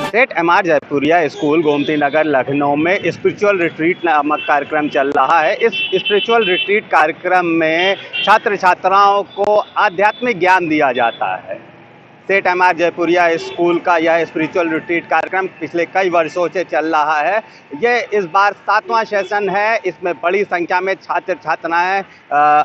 सेठ MR Jaipuria school Gomti Nagar Lucknow में spiritual retreat नामक कार्यक्रम चल रहा है। इस स्पिरिचुअल रिट्रीट कार्यक्रम में छात्र छात्राओं को आध्यात्मिक ज्ञान दिया जाता है। सेठ एमआर जयपुरिया स्कूल का यह स्पिरिचुअल रिट्रीट कार्यक्रम पिछले कई वर्षों से चल रहा है। ये इस बार 7वां सेशन है। इसमें बड़ी संख्या में छात्र छात्राएं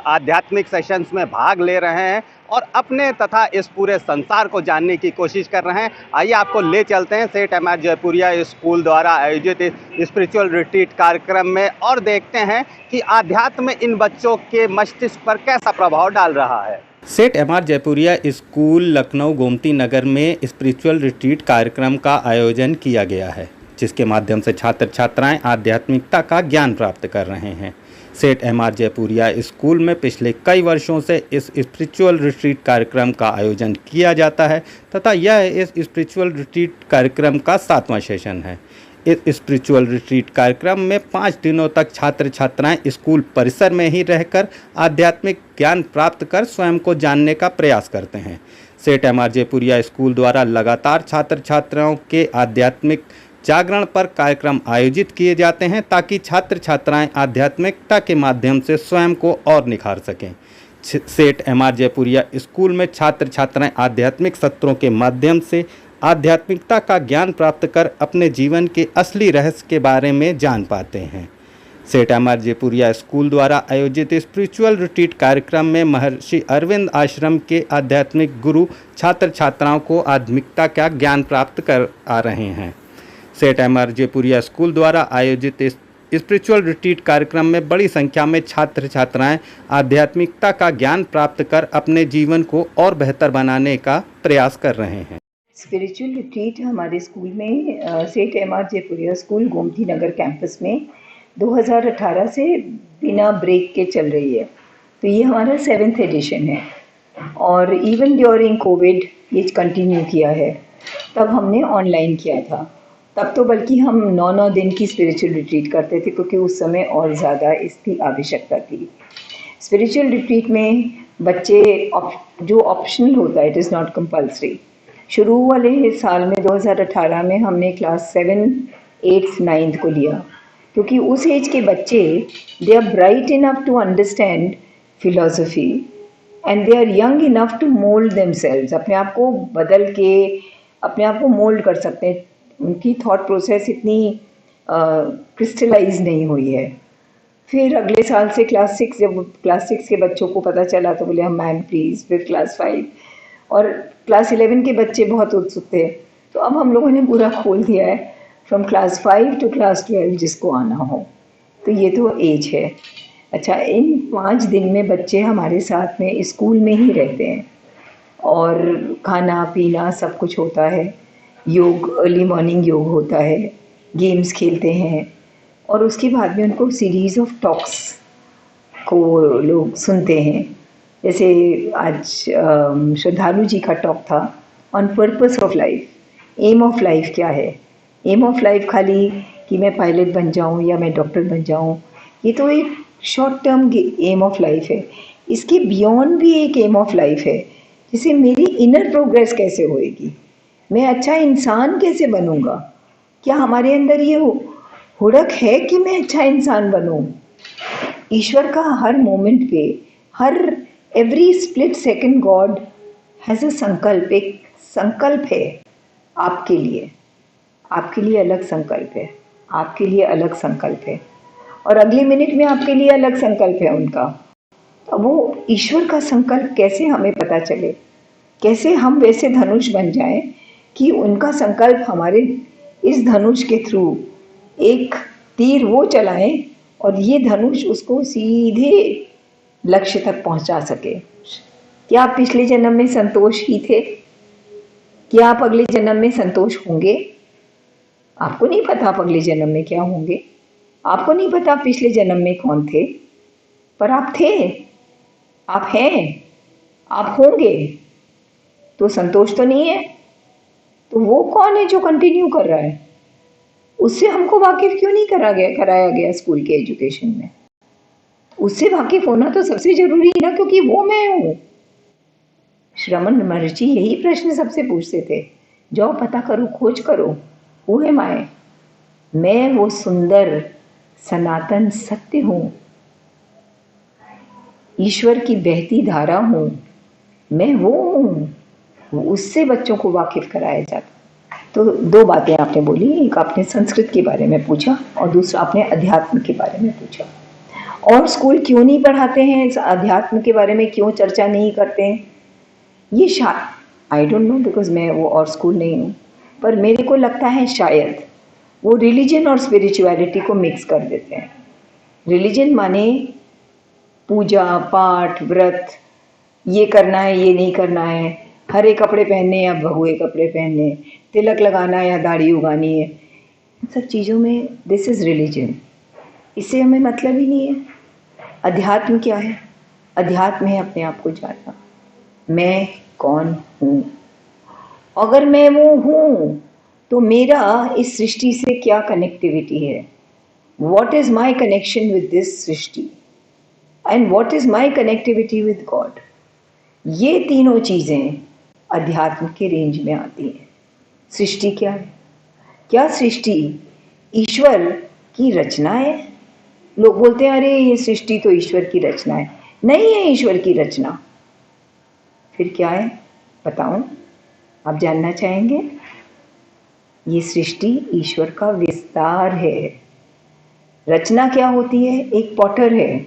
आध्यात्मिक सेशंस में भाग ले रहे हैं और अपने तथा इस पूरे संसार को जानने की कोशिश कर रहे हैं। आइए आपको ले चलते हैं सेठ एमआर जयपुरिया स्कूल द्वारा आयोजित स्पिरिचुअल रिट्रीट कार्यक्रम में और देखते हैं कि आध्यात्म इन बच्चों के मस्तिष्क पर कैसा प्रभाव डाल रहा है। सेठ एमआर जयपुरिया स्कूल लखनऊ गोमती नगर में स्पिरिचुअल रिट्रीट कार्यक्रम का आयोजन किया गया है, जिसके माध्यम से छात्र छात्राएं आध्यात्मिकता का ज्ञान प्राप्त कर रहे हैं। सेठ एमआर जयपुरिया स्कूल में पिछले कई वर्षों से इस स्पिरिचुअल रिट्रीट कार्यक्रम का आयोजन किया जाता है तथा यह इस स्पिरिचुअल रिट्रीट कार्यक्रम का 7वां सेशन है। इस स्पिरिचुअल रिट्रीट कार्यक्रम में 5 दिनों तक छात्र छात्राएं स्कूल परिसर में ही रहकर आध्यात्मिक ज्ञान प्राप्त कर स्वयं को जानने का प्रयास करते हैं। सेठ एमआर जयपुरिया स्कूल द्वारा लगातार छात्र छात्राओं के आध्यात्मिक जागरण पर कार्यक्रम आयोजित किए जाते हैं ताकि छात्र छात्राएं आध्यात्मिकता के माध्यम से स्वयं को और निखार सकें। सेठ एमआर जयपुरिया स्कूल में छात्र छात्राएं आध्यात्मिक सत्रों के माध्यम से आध्यात्मिकता का ज्ञान प्राप्त कर अपने जीवन के असली रहस्य के बारे में जान पाते हैं। सेठ एमआर जयपुरिया स्कूल द्वारा आयोजित स्पिरिचुअल रिट्रीट कार्यक्रम में महर्षि अरविंद आश्रम के आध्यात्मिक गुरु छात्र छात्राओं को आध्यात्मिकता का ज्ञान प्राप्त कर आ रहे हैं। सेठ एमआर जयपुरिया स्कूल द्वारा आयोजित स्पिरिचुअल रिट्रीट कार्यक्रम में बड़ी संख्या में छात्र छात्राएं आध्यात्मिकता का ज्ञान प्राप्त कर अपने जीवन को और बेहतर बनाने का प्रयास कर रहे हैं। स्पिरिचुअल रिट्रीट हमारे स्कूल में सेठ MR Jaipuria school Gomti Nagar campus में 2018 से बिना ब्रेक के चल रही है। तो ये हमारा 7th एडिशन है और इवन ड्यूरिंग कोविड ये कंटिन्यू किया है। तब हमने ऑनलाइन किया था, तब तो बल्कि हम 9 दिन की स्पिरिचुअल रिट्रीट करते थे क्योंकि उस समय और ज़्यादा इसकी आवश्यकता थी। स्पिरिचुअल रिट्रीट में बच्चे जो ऑप्शनल होता है, इट इज़ नॉट कंपल्सरी। शुरू वाले साल में 2018 में हमने क्लास 7, 8, 9 को लिया क्योंकि उस एज के बच्चे they are bright enough to understand philosophy and they are young enough to mould themselves. अपने आप को बदल के अपने आप को मोल्ड कर सकते हैं। उनकी थॉट प्रोसेस इतनी क्रिस्टलाइज नहीं हुई है। फिर अगले साल से क्लास 6, जब क्लास 6 के बच्चों को पता चला तो बोले हम मैम प्लीज़। फिर क्लास 5 और क्लास 11 के बच्चे बहुत उत्सुक थे, तो अब हम लोगों ने पूरा खोल दिया है फ्रॉम क्लास 5 टू क्लास 12 जिसको आना हो। तो ये तो एज है। अच्छा, इन 5 दिन में बच्चे हमारे साथ में स्कूल में ही रहते हैं और खाना पीना सब कुछ होता है। योग, अर्ली मॉर्निंग योग होता है, गेम्स खेलते हैं और उसके बाद में उनको सीरीज़ ऑफ टॉक्स को लोग सुनते हैं। जैसे आज श्रद्धालु जी का टॉक था on purpose of life. Aim of life क्या है? एम ऑफ लाइफ खाली कि मैं पायलट बन जाऊं या मैं डॉक्टर बन जाऊं, ये तो एक short term aim of life है। इसके बियॉन्ड भी एक एम ऑफ लाइफ है, जैसे मेरी इनर प्रोग्रेस कैसे होएगी, मैं अच्छा इंसान कैसे बनूंगा। क्या हमारे अंदर ये हुड़क है कि मैं अच्छा इंसान बनूं? ईश्वर का हर मोमेंट पे, हर every split second God has a संकल्प। एक संकल्प है आपके लिए अलग संकल्प है, आपके लिए अलग संकल्प है और अगले मिनट में आपके लिए अलग संकल्प है उनका। तो वो ईश्वर का संकल्प कैसे हमें पता चले, कैसे हम वैसे धनुष बन जाएं कि उनका संकल्प हमारे इस धनुष के थ्रू एक तीर वो चलाएं और ये धनुष उसको सीधे लक्ष्य तक पहुंचा सके। क्या आप पिछले जन्म में संतोष ही थे? क्या आप अगले जन्म में संतोष होंगे? आपको नहीं पता आप अगले जन्म में क्या होंगे, आपको नहीं पता पिछले जन्म में कौन थे, पर आप थे, आप हैं, आप होंगे। तो संतोष तो नहीं है, तो वो कौन है जो कंटिन्यू कर रहा है? उससे हमको वाकिफ क्यों नहीं कराया गया स्कूल के एजुकेशन में? उससे वाकिफ होना तो सबसे जरूरी है ना, क्योंकि वो मैं हूँ। श्रमण महर्षि यही प्रश्न सबसे पूछते थे, जाओ पता करो, खोज करो, हु एम आई? मैं वो सुंदर सनातन सत्य हूँ, ईश्वर की बहती धारा हूँ, मैं वो हूँ। उससे बच्चों को वाकिफ कराया जाता। तो दो बातें आपने बोली, एक आपने संस्कृत के बारे में पूछा और दूसरा आपने अध्यात्म के बारे में पूछा। और स्कूल क्यों नहीं पढ़ाते हैं, इस अध्यात्म के बारे में क्यों चर्चा नहीं करते हैं, ये आई डोंट नो, बिकॉज मैं वो और स्कूल नहीं हूँ, पर मेरे को लगता है शायद वो रिलीजन और स्पिरिचुअलिटी को मिक्स कर देते हैं। रिलीजन माने पूजा पाठ व्रत, ये करना है ये नहीं करना है, हरे कपड़े पहनने या भगवे कपड़े पहनने, तिलक लगाना या दाढ़ी उगानी है, इन सब चीज़ों में दिस इज़ रिलीजन, इससे हमें मतलब ही नहीं है। अध्यात्म क्या है? अध्यात्म है अपने आप को जानना, मैं कौन हूँ। अगर मैं वो हूँ तो मेरा इस सृष्टि से क्या कनेक्टिविटी है, what is my connection with this Srishti and what is my connectivity with God. ये तीनों चीज़ें अध्यात्म के रेंज में आती हैं। सृष्टि क्या है? क्या सृष्टि ईश्वर की रचना है? लोग बोलते हैं अरे ये सृष्टि तो ईश्वर की रचना है। नहीं है ईश्वर की रचना। फिर क्या है बताऊं? आप जानना चाहेंगे? ये सृष्टि ईश्वर का विस्तार है। रचना क्या होती है? एक पॉटर है,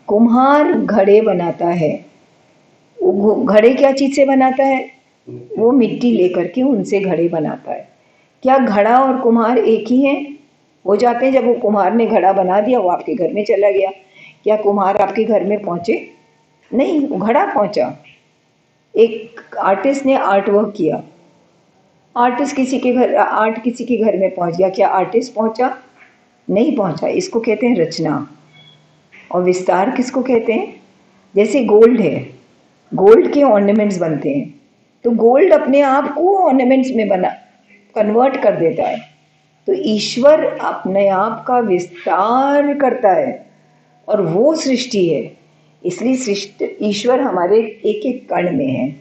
कुम्हार घड़े बनाता है। वो घड़े क्या चीज़ से बनाता है? वो मिट्टी लेकर के उनसे घड़े बनाता है। क्या घड़ा और कुम्हार एक ही हैं? हो जाते हैं। जब वो कुम्हार ने घड़ा बना दिया, वो आपके घर में चला गया, क्या कुम्हार आपके घर में पहुँचे? नहीं, वो घड़ा पहुँचा। एक आर्टिस्ट ने आर्ट वर्क किया, आर्ट किसी के घर में पहुँच गया, क्या आर्टिस्ट पहुँचा? नहीं पहुँचा। इसको कहते हैं रचना। और विस्तार किसको कहते हैं? जैसे गोल्ड है, गोल्ड के ऑर्नामेंट्स बनते हैं, तो गोल्ड अपने आप को ऑर्नामेंट्स में कन्वर्ट कर देता है। तो ईश्वर अपने आप का विस्तार करता है और वो सृष्टि है। इसलिए ईश्वर हमारे एक एक कण में है।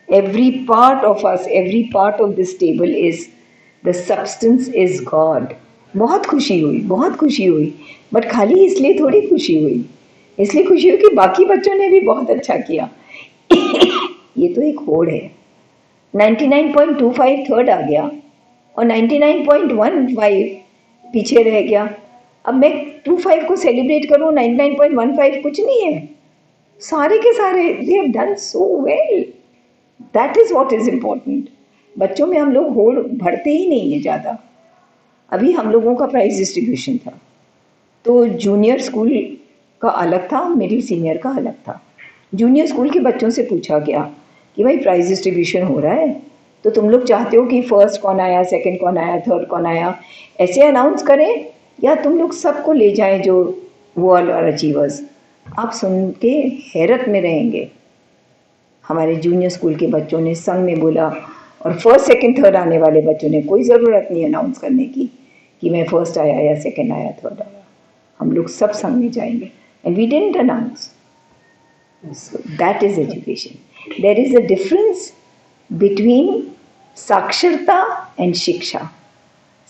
Every part of us, every part of this table is the substance is God. बहुत खुशी हुई, बहुत खुशी हुई, बट खाली इसलिए थोड़ी खुशी हुई, इसलिए खुशी हुई कि बाकी बच्चों ने भी बहुत अच्छा किया। ये तो एक होड़ है। 99.25 थर्ड आ गया और 99.15 पीछे रह गया। अब मैं 25 को सेलिब्रेट करूं, 99.15 कुछ नहीं है। सारे के सारे they have done so well, that is what is important. बच्चों में हम लोग होड़ भरते ही नहीं है ज़्यादा। अभी हम लोगों का प्राइज डिस्ट्रीब्यूशन था, तो जूनियर स्कूल का अलग था, मिडिल सीनियर का अलग था। जूनियर स्कूल के बच्चों से पूछा गया कि भाई प्राइज डिस्ट्रीब्यूशन हो रहा है, तो तुम लोग चाहते हो कि फर्स्ट कौन आया, सेकंड कौन आया, थर्ड कौन आया, ऐसे अनाउंस करें, या तुम लोग सबको ले जाएं जो वो और अचीवर्स। आप सुन के हैरत में रहेंगे। हमारे जूनियर स्कूल के बच्चों ने संग में बोला, और फर्स्ट सेकंड थर्ड आने वाले बच्चों ने कोई ज़रूरत नहीं अनाउंस करने की कि मैं फर्स्ट आया या सेकंड आया थर्ड आया, हम लोग सब संग में जाएंगे। And we didn't announce. So that is education. There is a difference between साक्षरता एंड शिक्षा।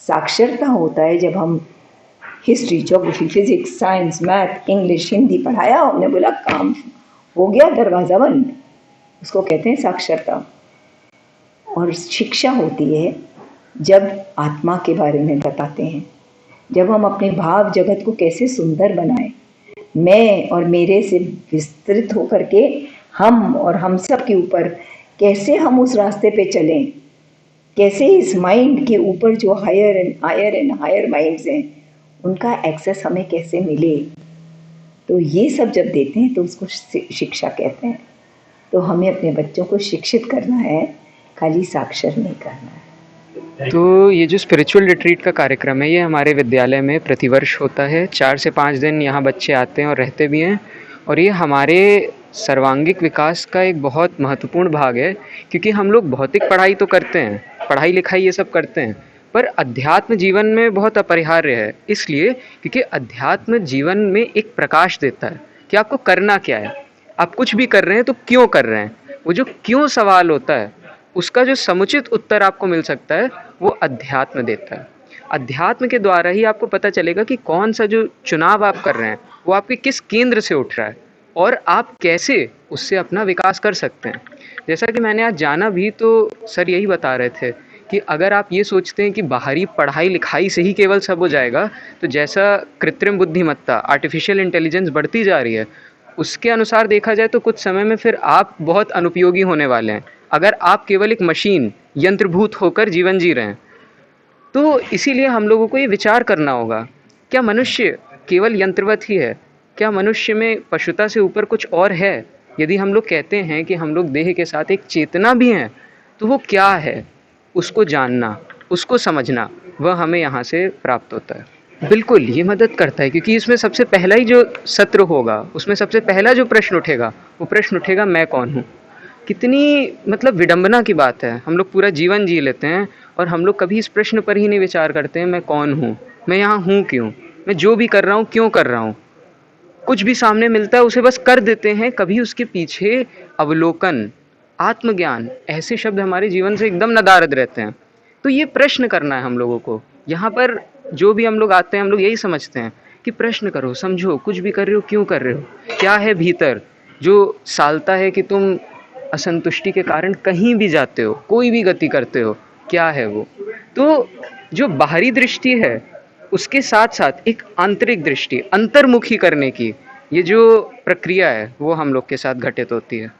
साक्षरता होता है जब हम history, geography, physics, science, math, English, Hindi पढ़ाया, हमने बोला काम हो गया, दरवाज़ा बंद, उसको कहते हैं साक्षरता। और शिक्षा होती है जब आत्मा के बारे में बताते हैं, जब हम अपने भाव जगत को कैसे सुंदर बनाएं, मैं और मेरे से विस्तृत होकर के हम और हम सब के ऊपर कैसे हम उस रास्ते पे चलें, कैसे इस माइंड के ऊपर जो हायर एंड हायर माइंड्स हैं उनका एक्सेस हमें कैसे मिले। तो ये सब जब देते हैं तो उसको शिक्षा कहते हैं। तो हमें अपने बच्चों को शिक्षित करना है, खाली साक्षर नहीं करना है। तो ये जो स्पिरिचुअल रिट्रीट का कार्यक्रम है, ये हमारे विद्यालय में प्रतिवर्ष होता है। 4 से 5 दिन यहाँ बच्चे आते हैं और रहते भी हैं, और ये हमारे सर्वांगीण विकास का एक बहुत महत्वपूर्ण भाग है, क्योंकि हम लोग भौतिक पढ़ाई तो करते हैं, पढ़ाई लिखाई ये सब करते हैं, पर अध्यात्म जीवन में बहुत अपरिहार्य है। इसलिए क्योंकि अध्यात्म जीवन में एक प्रकाश देता है कि आपको करना क्या है, आप कुछ भी कर रहे हैं तो क्यों कर रहे हैं। वो जो क्यों सवाल होता है उसका जो समुचित उत्तर आपको मिल सकता है वो अध्यात्म देता है। अध्यात्म के द्वारा ही आपको पता चलेगा कि कौन सा जो चुनाव आप कर रहे हैं वो आपके किस केंद्र से उठ रहा है और आप कैसे उससे अपना विकास कर सकते हैं। जैसा कि मैंने आज जाना भी, तो सर यही बता रहे थे कि अगर आप ये सोचते हैं कि बाहरी पढ़ाई लिखाई से ही केवल सब हो जाएगा, तो जैसा कृत्रिम बुद्धिमत्ता आर्टिफिशियल इंटेलिजेंस बढ़ती जा रही है, उसके अनुसार देखा जाए तो कुछ समय में फिर आप बहुत अनुपयोगी होने वाले हैं अगर आप केवल एक मशीन यंत्रभूत होकर जीवन जी रहे हैं। तो इसीलिए हम लोगों को ये विचार करना होगा, क्या मनुष्य केवल यंत्रवत ही है? क्या मनुष्य में पशुता से ऊपर कुछ और है? यदि हम लोग कहते हैं कि हम लोग देह के साथ एक चेतना भी हैं, तो वो क्या है? उसको जानना, उसको समझना, वह हमें यहाँ से प्राप्त होता है। बिल्कुल, ये मदद करता है, क्योंकि इसमें सबसे पहला ही जो सत्र होगा, उसमें सबसे पहला जो प्रश्न उठेगा, वो प्रश्न उठेगा मैं कौन हूँ? कितनी मतलब विडंबना की बात है, हम लोग पूरा जीवन जी लेते हैं और हम लोग कभी इस प्रश्न पर ही नहीं विचार करते हैं मैं कौन हूँ, मैं यहाँ हूँ क्यों, मैं जो भी कर रहा हूँ क्यों कर रहा हूँ। कुछ भी सामने मिलता है उसे बस कर देते हैं, कभी उसके पीछे अवलोकन, आत्मज्ञान, ऐसे शब्द हमारे जीवन से एकदम नदारद रहते हैं। तो ये प्रश्न करना है हम लोगों को। यहाँ पर जो भी हम लोग आते हैं, हम लोग यही समझते हैं कि प्रश्न करो, समझो, कुछ भी कर रहे हो क्यों कर रहे हो, क्या है भीतर जो सालता है कि तुम असंतुष्टि के कारण कहीं भी जाते हो, कोई भी गति करते हो, क्या है वो। तो जो बाहरी दृष्टि है उसके साथ साथ एक आंतरिक दृष्टि, अंतर्मुखी करने की ये जो प्रक्रिया है वो हम लोग के साथ घटित होती है।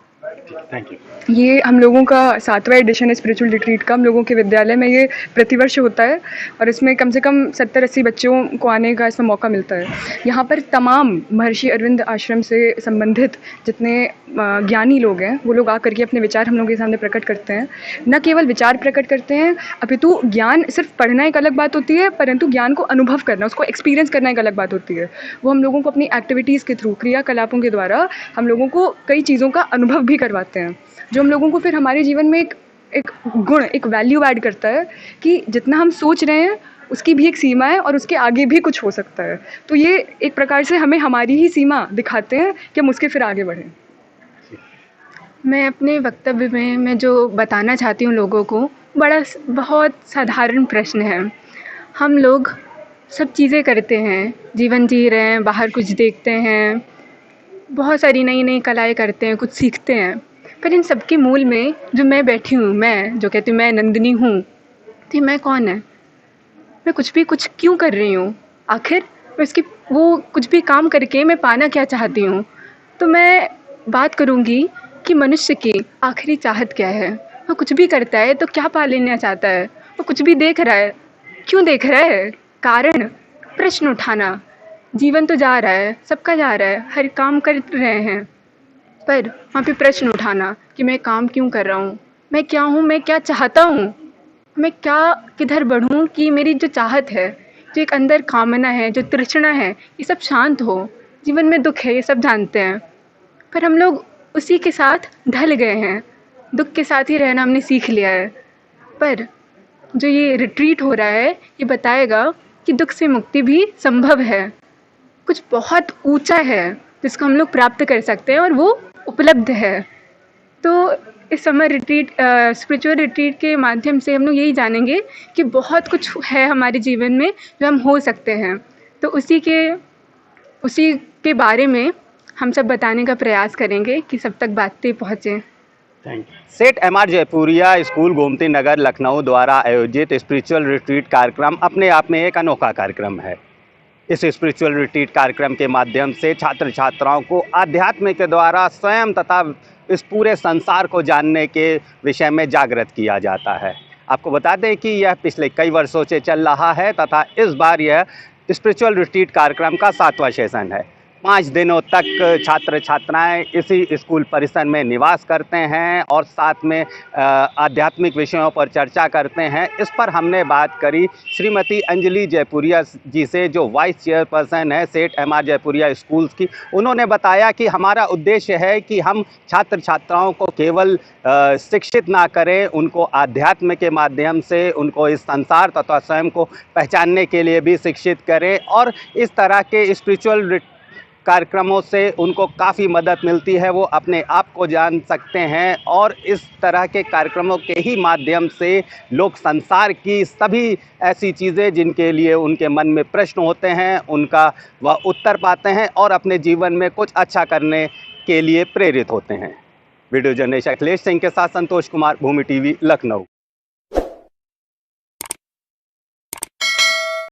Thank you. ये हम लोगों का 7वां एडिशन है स्पिरिचुअल रिट्रीट का। हम लोगों के विद्यालय में ये प्रतिवर्ष होता है और इसमें कम से कम 70-80 बच्चों को आने का इसमें मौका मिलता है। यहाँ पर तमाम महर्षि अरविंद आश्रम से संबंधित जितने ज्ञानी लोग हैं वो लोग आकर के अपने विचार हम लोगों के सामने प्रकट करते हैं। न केवल विचार प्रकट करते हैं, अपितु ज्ञान सिर्फ पढ़ना एक अलग बात होती है, परंतु ज्ञान को अनुभव करना, उसको एक्सपीरियंस करना एक अलग बात होती है। वो हम लोगों को अपनी एक्टिविटीज़ के थ्रू, क्रियाकलापों के द्वारा हम लोगों को कई चीज़ों का अनुभव भी करवाते हैं, जो हम लोगों को फिर हमारे जीवन में एक गुण, एक वैल्यू ऐड करता है कि जितना हम सोच रहे हैं उसकी भी एक सीमा है और उसके आगे भी कुछ हो सकता है। तो ये एक प्रकार से हमें हमारी ही सीमा दिखाते हैं कि हम उसके फिर आगे बढ़ें। मैं अपने वक्तव्य में मैं जो बताना चाहती हूँ लोगों को, बहुत साधारण प्रश्न है। हम लोग सब चीज़ें करते हैं, जीवन जी रहे हैं, बाहर कुछ देखते हैं, बहुत सारी नई नई कलाएँ करते हैं, कुछ सीखते हैं, पर इन सब के मूल में जो मैं बैठी हूँ, मैं जो कहती हूँ मैं नंदिनी हूँ, तो मैं कौन है? मैं कुछ क्यों कर रही हूँ? आखिर मैं उसकी वो कुछ भी काम करके मैं पाना क्या चाहती हूँ? तो मैं बात करूँगी कि मनुष्य की आखिरी चाहत क्या है। वो कुछ भी करता है तो क्या पा लेना चाहता है? वो कुछ भी देख रहा है, क्यों देख रहा है? कारण, प्रश्न उठाना। जीवन तो जा रहा है, सबका जा रहा है, हर काम कर रहे हैं, पर वहाँ पे प्रश्न उठाना कि मैं काम क्यों कर रहा हूँ, मैं क्या हूँ, मैं क्या चाहता हूँ, मैं क्या किधर बढ़ूँ कि मेरी जो चाहत है, जो एक अंदर कामना है, जो तृष्णा है, ये सब शांत हो। जीवन में दुख है, ये सब जानते हैं, पर हम लोग उसी के साथ ढल गए हैं, दुख के साथ ही रहना हमने सीख लिया है। पर जो ये रिट्रीट हो रहा है ये बताएगा कि दुख से मुक्ति भी संभव है, कुछ बहुत ऊंचा है जिसको हम लोग प्राप्त कर सकते हैं और वो उपलब्ध है। तो इस समर रिट्रीट, स्पिरिचुअल रिट्रीट के माध्यम से हम लोग यही जानेंगे कि बहुत कुछ है हमारे जीवन में जो हम हो सकते हैं। तो उसी के बारे में हम सब बताने का प्रयास करेंगे कि सब तक बातें पहुँचें। सेठ एमआर जयपुरिया स्कूल गोमती नगर लखनऊ द्वारा आयोजित स्पिरिचुअल रिट्रीट कार्यक्रम अपने आप में एक अनोखा कार्यक्रम है। इस स्पिरिचुअल रिट्रीट कार्यक्रम के माध्यम से छात्र छात्राओं को आध्यात्म के द्वारा स्वयं तथा इस पूरे संसार को जानने के विषय में जागृत किया जाता है। आपको बता दें कि यह पिछले कई वर्षों से चल रहा है तथा इस बार यह स्पिरिचुअल रिट्रीट कार्यक्रम का 7वां सेशन है। 5 दिनों तक छात्र छात्राएं इसी स्कूल परिसर में निवास करते हैं और साथ में आध्यात्मिक विषयों पर चर्चा करते हैं। इस पर हमने बात करी श्रीमती अंजलि जयपुरिया जी से, जो वाइस चेयरपर्सन है सेठ एमआर जयपुरिया स्कूल्स की। उन्होंने बताया कि हमारा उद्देश्य है कि हम छात्र छात्राओं को केवल शिक्षित ना करें, उनको आध्यात्म के माध्यम से उनको इस संसार तथा स्वयं को पहचानने के लिए भी शिक्षित करें और इस तरह के स्पिरिचुअल कार्यक्रमों से उनको काफ़ी मदद मिलती है, वो अपने आप को जान सकते हैं और इस तरह के कार्यक्रमों के ही माध्यम से लोग संसार की सभी ऐसी चीज़ें जिनके लिए उनके मन में प्रश्न होते हैं उनका वह उत्तर पाते हैं और अपने जीवन में कुछ अच्छा करने के लिए प्रेरित होते हैं। वीडियो जर्नलिस्ट अखिलेश सिंह के साथ संतोष कुमार, भूमि टीवी, लखनऊ।